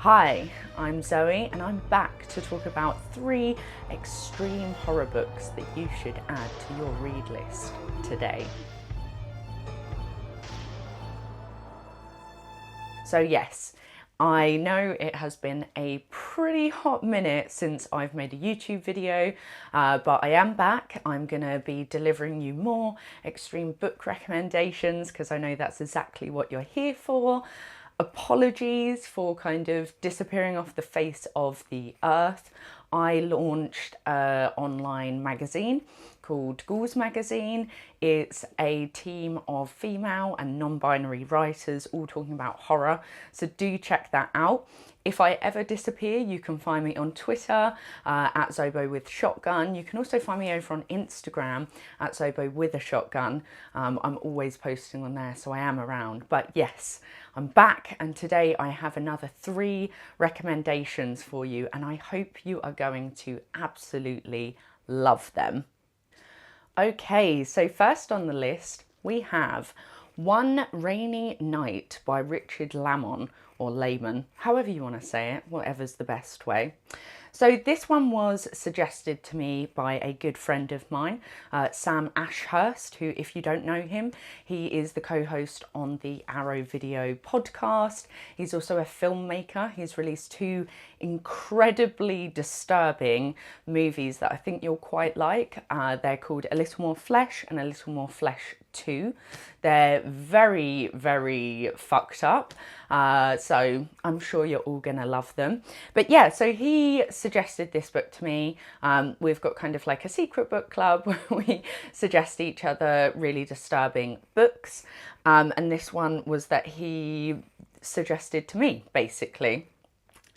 Hi, I'm Zoe and I'm back to talk about 3 extreme horror books that you should add to your read list today. So yes, I know it has been a pretty hot minute since I've made a YouTube video, but I am back. I'm going to be delivering you more extreme book recommendations because I know that's exactly what you're here for. Apologies for kind of disappearing off the face of the earth. I launched an online magazine called Ghouls Magazine. It's a team of female and non-binary writers all talking about horror, so do check that out. If I ever disappear, you can find me on Twitter at Zobo with Shotgun. You can also find me over on Instagram at Zobo with a Shotgun. I'm always posting on there, so I am around. But yes, I'm back, and today I have another 3 recommendations for you, and I hope you are going to absolutely love them. Okay, so first on the list we have One Rainy Night by Richard Lamon, or Layman, however you want to say it, whatever's the best way. So this one was suggested to me by a good friend of mine, Sam Ashurst, who, if you don't know him, he is the co-host on the Arrow Video podcast. He's also a filmmaker. He's released 2 incredibly disturbing movies that I think you'll quite like. They're called A Little More Flesh and A Little More Flesh 2. They're very, very fucked up, so I'm sure you're all gonna love them. But yeah, so he suggested this book to me. We've got kind of like a secret book club where we suggest each other really disturbing books, and this one was that he suggested to me, basically.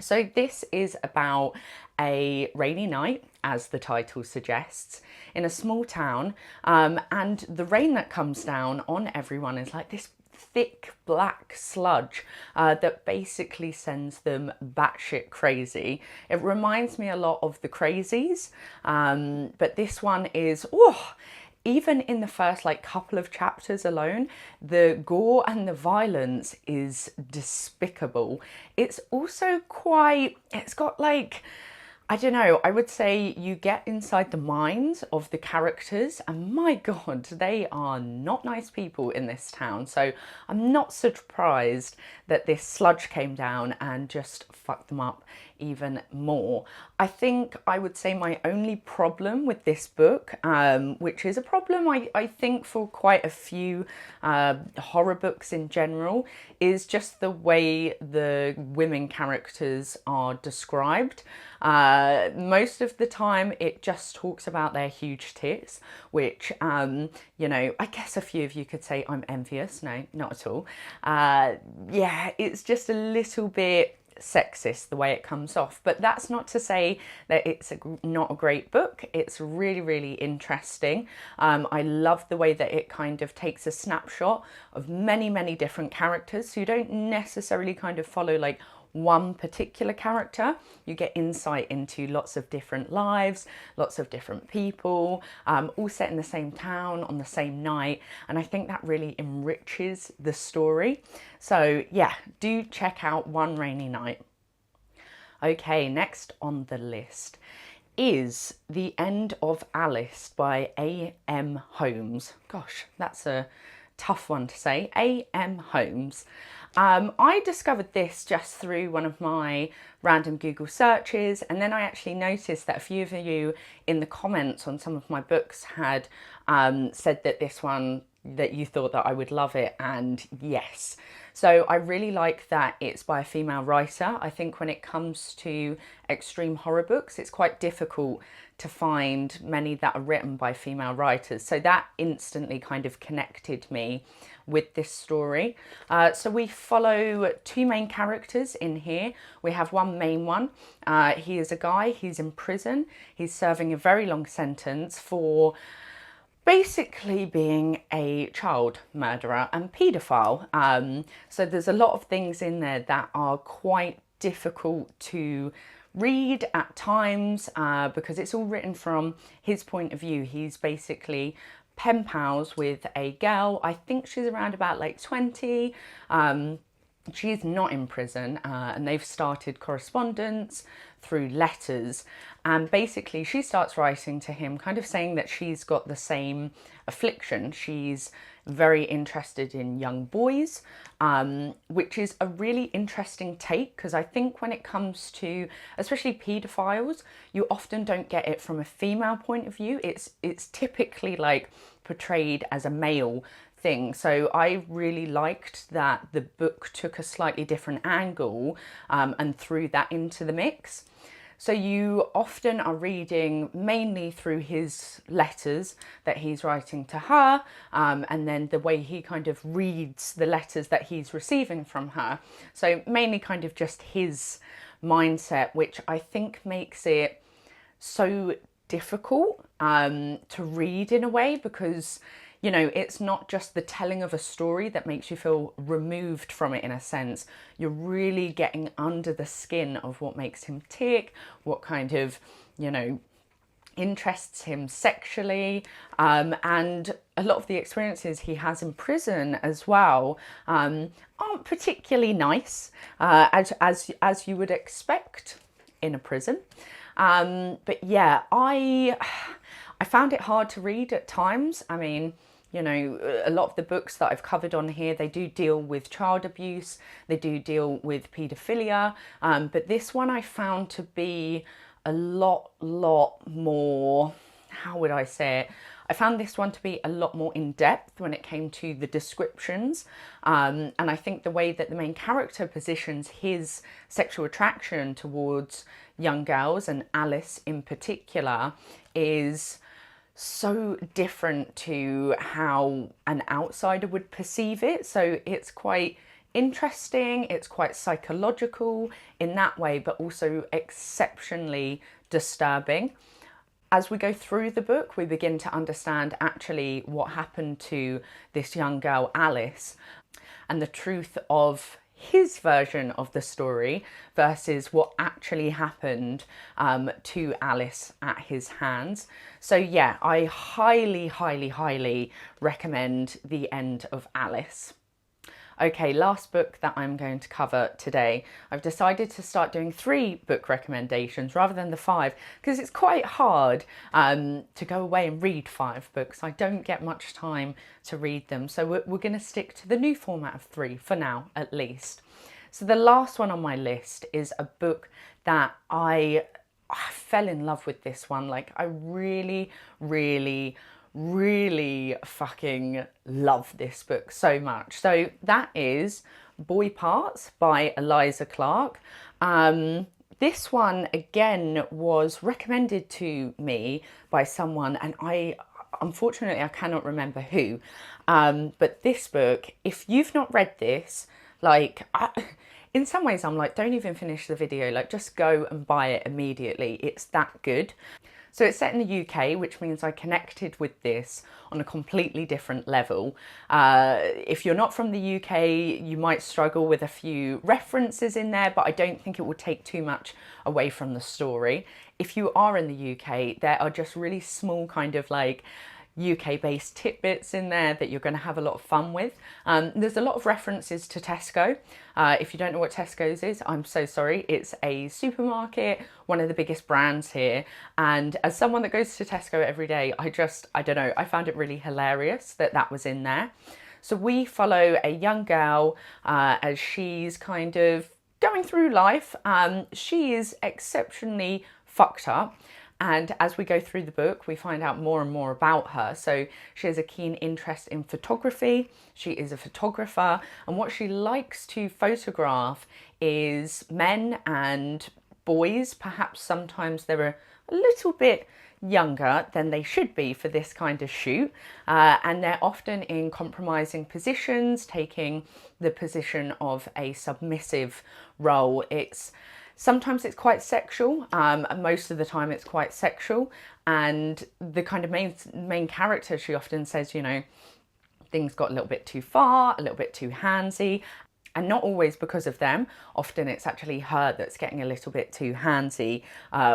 So this is about a rainy night, as the title suggests, in a small town, and the rain that comes down on everyone is like this thick black sludge that basically sends them batshit crazy. It reminds me a lot of The Crazies, but this one is, even in the first couple of chapters alone, the gore and the violence is despicable. It's also it's got I don't know, I would say you get inside the minds of the characters, and my God, they are not nice people in this town. So I'm not surprised that this sludge came down and just fucked them up even more. I think I would say my only problem with this book, which is a problem I think for quite a few horror books in general, is just the way the women characters are described. Most of the time it just talks about their huge tits, which, you know, I guess a few of you could say I'm envious. No, not at all. Yeah, it's just a little bit sexist the way it comes off, but that's not to say that it's not a great book. It's really, really interesting. I love the way that it kind of takes a snapshot of many, many different characters, so you don't necessarily kind of follow one particular character. You get insight into lots of different lives, lots of different people, all set in the same town on the same night, and I think that really enriches the story. So yeah, do check out One Rainy Night. Okay, next on the list is The End of Alice by A.M. Holmes. Gosh, that's a tough one to say. A.M. Holmes. I discovered this just through one of my random Google searches, and then I actually noticed that a few of you in the comments on some of my books had said that this one, that you thought that I would love it, and yes. So I really like that it's by a female writer. I think when it comes to extreme horror books, it's quite difficult to find many that are written by female writers. So that instantly kind of connected me with this story. So we follow 2 main characters in here. We have one main one. He is a guy, he's in prison. He's serving a very long sentence for basically being a child murderer and paedophile. So there's a lot of things in there that are quite difficult to read at times because it's all written from his point of view. He's basically pen pals with a girl. I think she's around about 20. she is not in prison, and they've started correspondence through letters. And basically, she starts writing to him, kind of saying that she's got the same affliction. She's very interested in young boys, which is a really interesting take, because I think when it comes to especially paedophiles, you often don't get it from a female point of view. It's typically like portrayed as a male thing. So I really liked that the book took a slightly different angle and threw that into the mix. So you often are reading mainly through his letters that he's writing to her, and then the way he kind of reads the letters that he's receiving from her. So mainly kind of just his mindset, which I think makes it so difficult to read in a way, because you know, it's not just the telling of a story that makes you feel removed from it in a sense. You're really getting under the skin of what makes him tick, what kind of, you know, interests him sexually, and a lot of the experiences he has in prison as well aren't particularly nice, as you would expect in a prison. But yeah, I found it hard to read at times. I mean, you know, a lot of the books that I've covered on here, they do deal with child abuse, they do deal with paedophilia, but this one I found to be a lot more, how would I say it? I found this one to be a lot more in depth when it came to the descriptions, and I think the way that the main character positions his sexual attraction towards young girls, and Alice in particular, is so different to how an outsider would perceive it. So it's quite interesting, it's quite psychological in that way, but also exceptionally disturbing. As we go through the book, we begin to understand actually what happened to this young girl, Alice, and the truth of his version of the story versus what actually happened to Alice at his hands. So yeah, I highly recommend The End of Alice. Okay, last book that I'm going to cover today. I've decided to start doing 3 book recommendations rather than the 5, because it's quite hard to go away and read 5 books. I don't get much time to read them. So we're going to stick to the new format of 3 for now, at least. So the last one on my list is a book that I fell in love with this one. Like, I really fucking love this book so much. So that is Boy Parts by Eliza Clark. This one again was recommended to me by someone, and unfortunately I cannot remember who, but this book, if you've not read this, like, in some ways I'm like, don't even finish the video, like just go and buy it immediately. It's that good. So it's set in the UK, which means I connected with this on a completely different level. If you're not from the UK, you might struggle with a few references in there, but I don't think it will take too much away from the story. If you are in the UK, there are just really small kind of like UK-based tidbits in there that you're going to have a lot of fun with. There's a lot of references to Tesco. If you don't know what Tesco's is, I'm so sorry. It's a supermarket, one of the biggest brands here. And as someone that goes to Tesco every day, I don't know, I found it really hilarious that that was in there. So we follow a young girl as she's kind of going through life. She is exceptionally fucked up. And as we go through the book, we find out more and more about her. So she has a keen interest in photography. She is a photographer. And what she likes to photograph is men and boys. Perhaps sometimes they're a little bit younger than they should be for this kind of shoot. And they're often in compromising positions, taking the position of a submissive role. Sometimes it's quite sexual, and most of the time it's quite sexual, and the kind of main character, she often says, you know, things got a little bit too far, a little bit too handsy, and not always because of them. Often it's actually her that's getting a little bit too handsy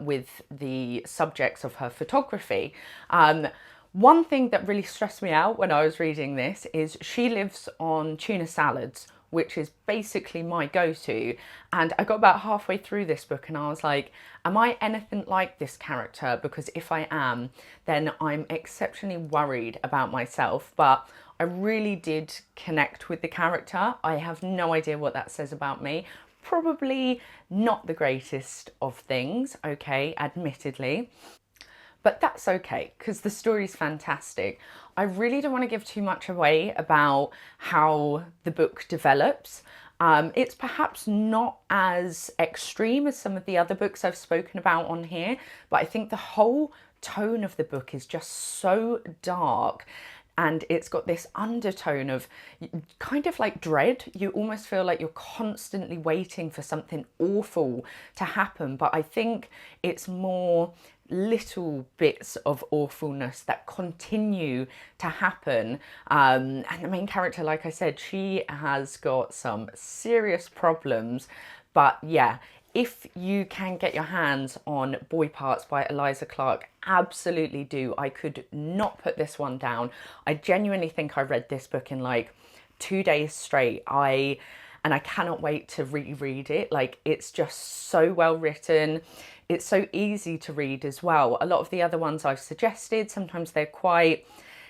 with the subjects of her photography. One thing that really stressed me out when I was reading this is she lives on tuna salads, which is basically my go-to. And I got about halfway through this book and I was like, am I anything like this character? Because if I am, then I'm exceptionally worried about myself. But I really did connect with the character. I have no idea what that says about me. Probably not the greatest of things, okay, admittedly. But that's okay, because the story's fantastic. I really don't want to give too much away about how the book develops. It's perhaps not as extreme as some of the other books I've spoken about on here, but I think the whole tone of the book is just so dark. And it's got this undertone of kind of like dread. You almost feel like you're constantly waiting for something awful to happen. But I think it's more little bits of awfulness that continue to happen. And the main character, like I said, she has got some serious problems. But yeah, if you can get your hands on Boy Parts by Eliza Clark, absolutely do. I could not put this one down. I genuinely think I read this book in like 2 days straight. And I cannot wait to reread it. Like, it's just so well written. It's so easy to read as well. A lot of the other ones I've suggested, sometimes they're quite,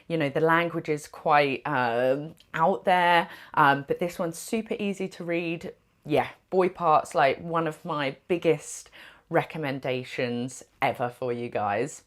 you know, the language is quite out there. But this one's super easy to read. Yeah, Boy Parts, like one of my biggest recommendations ever for you guys.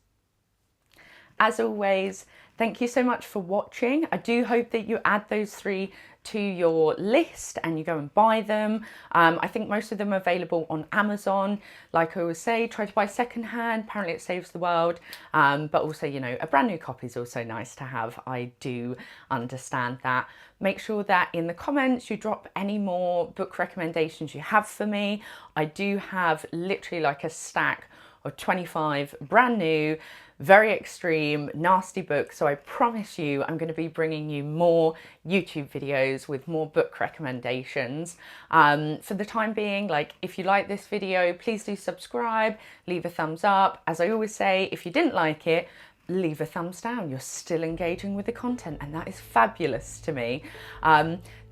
As always, thank you so much for watching. I do hope that you add those 3 to your list and you go and buy them. I think most of them are available on Amazon. Like I always say, try to buy secondhand. Apparently it saves the world. But also, you know, a brand new copy is also nice to have. I do understand that. Make sure that in the comments you drop any more book recommendations you have for me. I do have literally like a stack of 25 brand new, very extreme, nasty books. So I promise you I'm going to be bringing you more YouTube videos with more book recommendations. For the time being, like, if you like this video, please do subscribe, leave a thumbs up. As I always say, if you didn't like it, leave a thumbs down. You're still engaging with the content, and that is fabulous to me.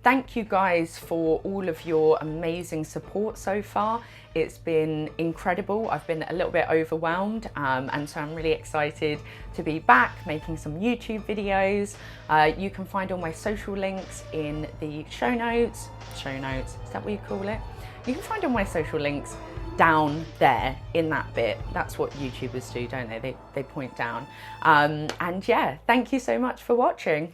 Thank you guys for all of your amazing support so far. It's been incredible. I've been a little bit overwhelmed, and so I'm really excited to be back making some YouTube videos. You can find all my social links in the show notes. Show notes, is that what you call it? You can find all my social links down there in that bit. That's what YouTubers do, don't they? They point down. And yeah, thank you so much for watching.